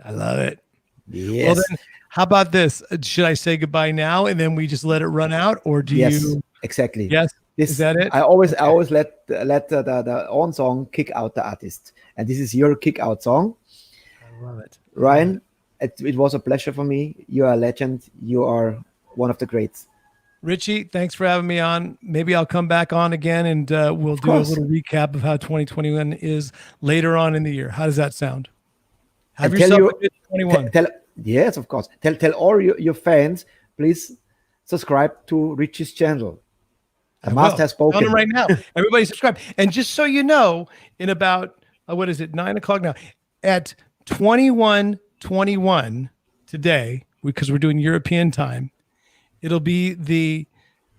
I love it. Yes. Well, then, how about this? Should I say goodbye now and then we just let it run out, or do you? Exactly. Yes. Is that it? I always let the own song kick out the artist, and this is your kick out song. I love it, Ryan. It was a pleasure for me. You are a legend. You are one of the greats. Richie, thanks for having me on. Maybe I'll come back on again and we'll do a little recap of how 2021 is later on in the year. How does that sound? Have yourself a good 21. Yes, of course. Tell all your fans, please subscribe to Richie's channel. The master has spoken. On him right now. Everybody subscribe. And just so you know, in about, 9 o'clock now, at 21:21 today, because we're doing European time, it'll be the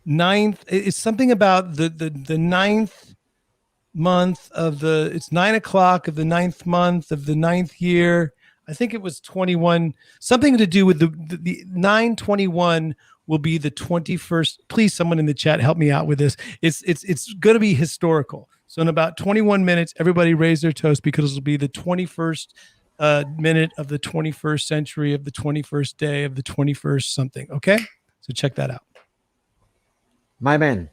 9th. It's something about the 9th month of it's 9 o'clock of the 9th month of the 9th year. I think it was 21, something to do with the 9/21 will be the 21st. Please, someone in the chat, help me out with this. It's going to be historical. So in about 21 minutes, everybody raise their toast because it'll be the 21st minute of the 21st century of the 21st day of the 21st something. Okay? So check that out. My man.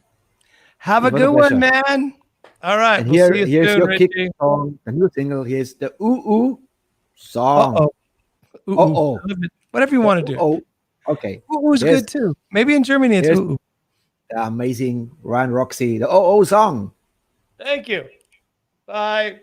Have a good one, man. All right. And here's your kick song, the new single. Here's the ooh song. Uh-oh. Whatever you want to do. Oh, okay. Ooh is good too. Maybe in Germany it's ooh. The amazing Ryan Roxie, the oh song. Thank you. Bye.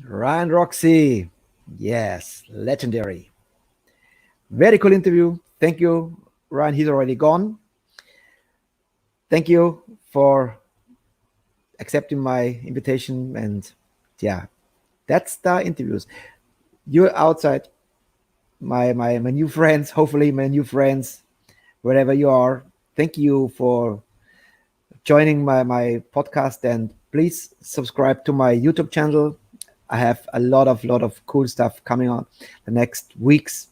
Ryan Roxie. Yes, legendary. Very cool interview. Thank you, Ryan. He's already gone. Thank you for accepting my invitation. And yeah, that's the interviews. You're outside, my new friends, hopefully my new friends, wherever you are. Thank you for joining my podcast, and please subscribe to my YouTube channel. I have a lot of cool stuff coming on the next weeks.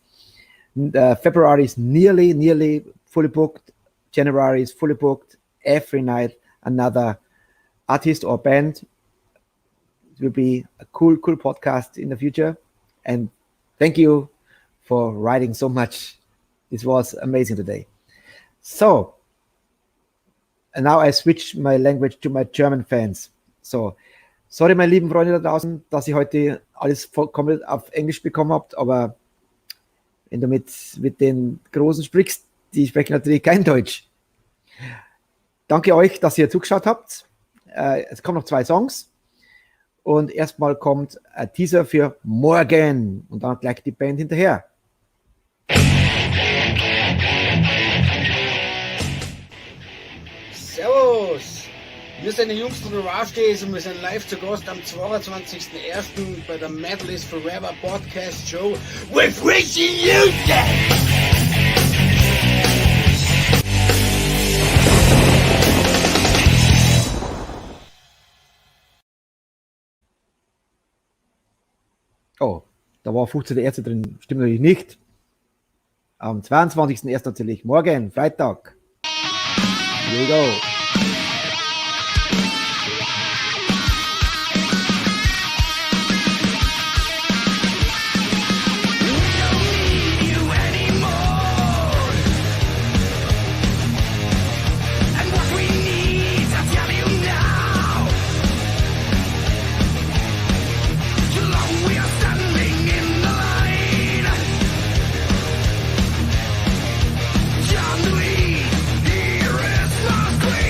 February is nearly fully booked. January is fully booked. Every night another artist or band. It will be a cool podcast in the future. And thank you for writing so much. This was amazing today. So, and now I switch my language to my German fans. So, sorry, meine lieben Freunde da draußen, dass ich heute alles vollkommen auf Englisch bekommen habt, aber wenn du mit den Großen sprichst, die sprechen natürlich kein Deutsch. Danke euch, dass ihr zugeschaut habt. Es kommen noch 2 Songs. Und erstmal kommt ein Teaser für morgen. Und dann gleich die Band hinterher. Servus! Wir sind die Jungs von der Rough Days und wir sind live zu Gast am 22.01. bei der Metal is Forever Podcast Show with Richie Houston! Oh, da war 15.01. drin. Stimmt natürlich nicht. Am 22.01. natürlich. Morgen, Freitag. Here we go. John Lee, here is my queen.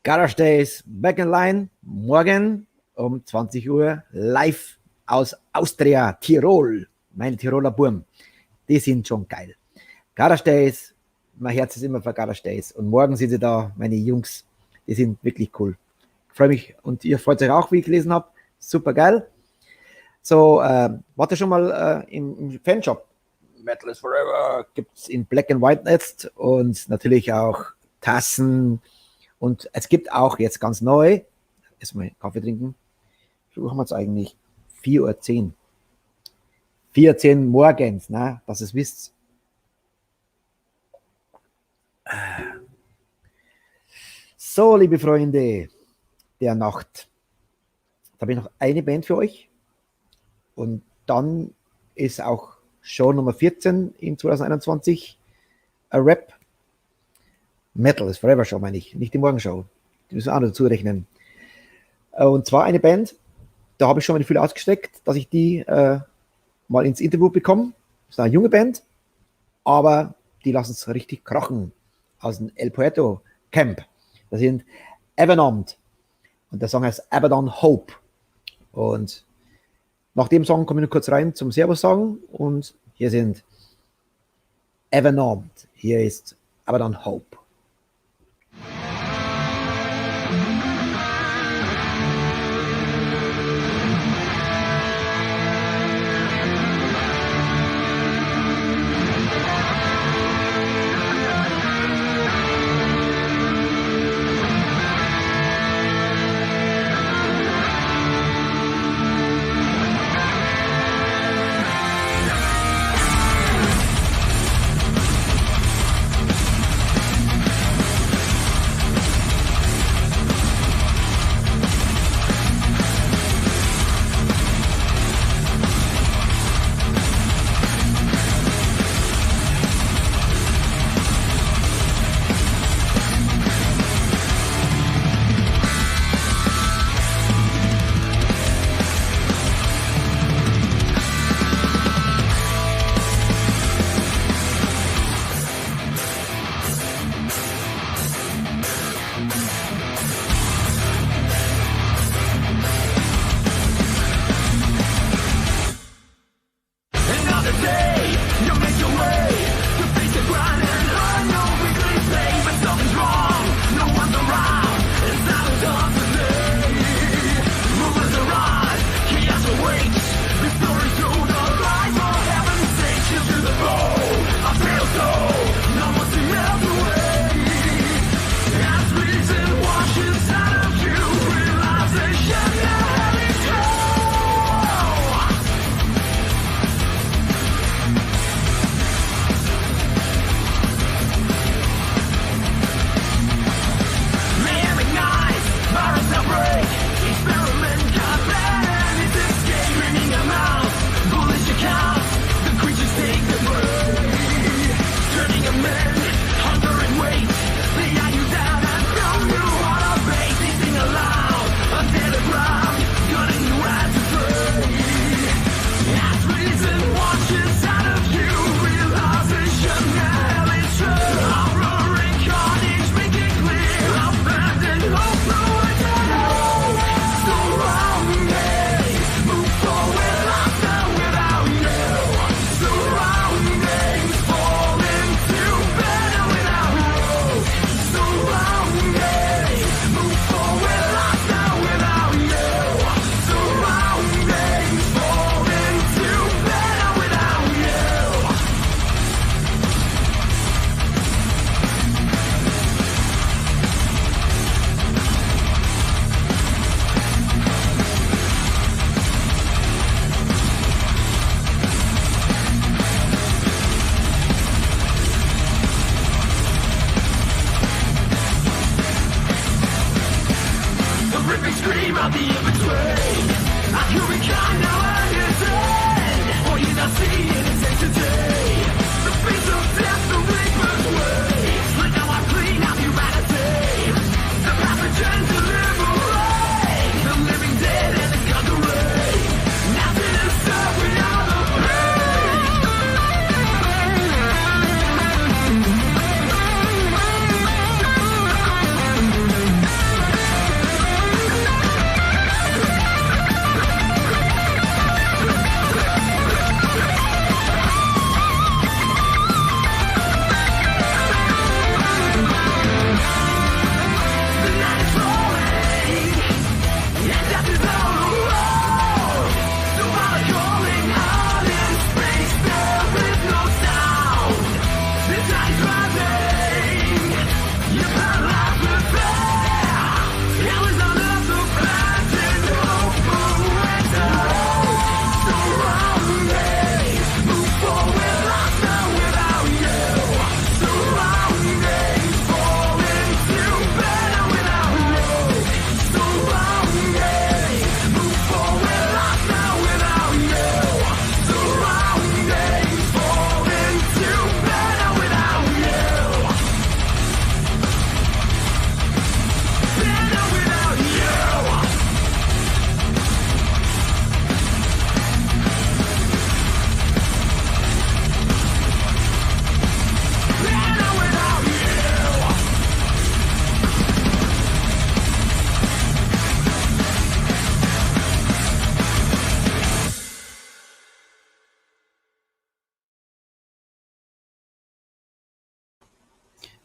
Garage Days Back in Line. Morgen um 20 Uhr live aus Austria, Tirol. Meine Tiroler Burm. Die sind schon geil. Garage Days. Mein Herz ist immer für Garage Days. Und morgen sind sie da, meine Jungs. Die sind wirklich cool. Ich freue mich und ihr freut euch auch, wie ich gelesen habe. Super geil. So, warte schon mal im Fanshop. Metal is Forever gibt es in Black and White jetzt und natürlich auch Tassen. Und es gibt auch jetzt ganz neu, erstmal Kaffee trinken. So haben wir es eigentlich 4:10 Uhr. 4:10 Uhr morgens, ne, dass ihr es wisst. So, liebe Freunde der Nacht. Da habe ich noch eine Band für euch. Und dann ist auch Show Nummer 14 in 2021 ein Rap. Metal is Forever Show, meine ich, nicht die Morgenshow. Die müssen wir auch noch dazu rechnen. Und zwar eine Band, da habe ich schon mal viel ausgesteckt, dass ich die mal ins Interview bekomme. Das ist eine junge Band, aber die lassen es richtig krachen. Aus dem El Puerto Camp. Das sind Evernamed. Und der Song heißt Abaddon Hope. Und nach dem Song komme ich nur kurz rein zum Servus sagen. Und hier sind Evernamed. Hier ist Abaddon Hope.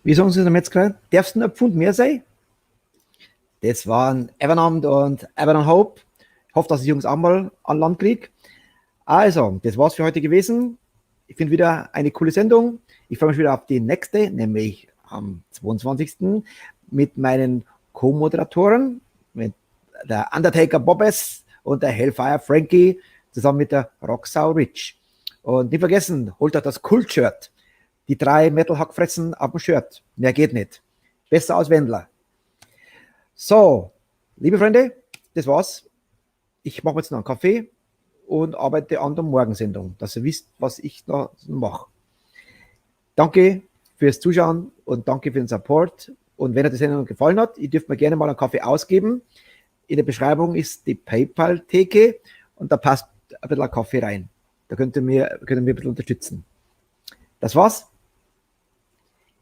Wie sagen Sie der Metzger? Darfst du ein Pfund mehr sein? Das waren Evernamt und Evernon Hope. Ich hoffe, dass ich die Jungs auch mal an Land kriege. Also, das war's für heute gewesen. Ich finde wieder eine coole Sendung. Ich freue mich wieder auf die nächste, nämlich am 22. mit meinen Co-Moderatoren, mit der Undertaker Bobbes und der Hellfire Frankie, zusammen mit der Roxie Rich. Und nicht vergessen, holt euch das Kult-Shirt. Die 3 Metal-Hackfressen auf dem Shirt. Mehr geht nicht. Besser als Wendler. So, liebe Freunde, das war's. Ich mache jetzt noch einen Kaffee und arbeite an der Morgensendung, dass ihr wisst, was ich noch mache. Danke fürs Zuschauen und danke für den Support. Und wenn euch die Sendung gefallen hat, ihr dürft mir gerne mal einen Kaffee ausgeben. In der Beschreibung ist die PayPal-Theke und da passt ein bisschen Kaffee rein. Da könnt ihr mir ein bisschen unterstützen. Das war's.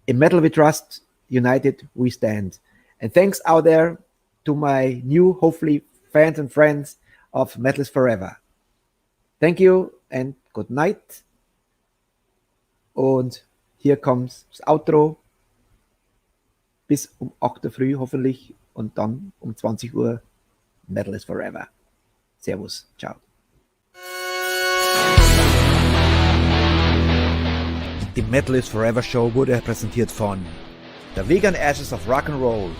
In Metal we trust, united we stand. And thanks out there to my new, hopefully, fans and friends of Metal is Forever. Thank you and good night. Und hier kommt das Outro. Bis um 8 Uhr früh hoffentlich und dann um 20 Uhr Metal is Forever. Servus, ciao. Die Metal is Forever Show wurde präsentiert von The Vegan Ashes of Rock'n'Roll.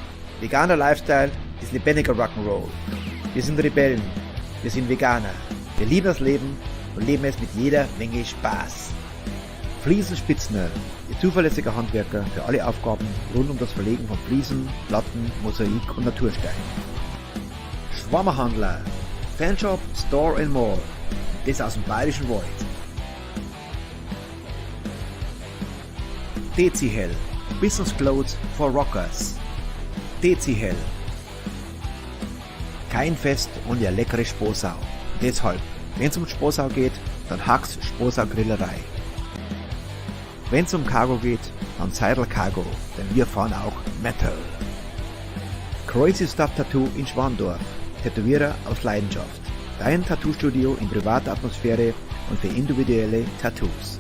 Veganer Lifestyle ist lebendiger Rock'n'Roll. Wir sind Rebellen, wir sind Veganer. Wir lieben das Leben und leben es mit jeder Menge Spaß. Fliesen Spitzner, Ihr zuverlässiger Handwerker für alle Aufgaben rund um das Verlegen von Fliesen, Platten, Mosaik und Naturstein. Schwammerhandler, Fanshop, Store and More. Das aus dem Bayerischen Wald. Dezi Hell, Business Clothes for Rockers. Dezi Hell. Kein Fest ohne eine leckere Sposau. Deshalb, wenn es um Sposau geht, dann Hacks Sposau Grillerei. Wenn es um Cargo geht, dann Seidel Cargo, denn wir fahren auch Metal. Crazy Stuff Tattoo in Schwandorf, Tätowierer aus Leidenschaft. Dein Tattoo-Studio in privater Atmosphäre und für individuelle Tattoos.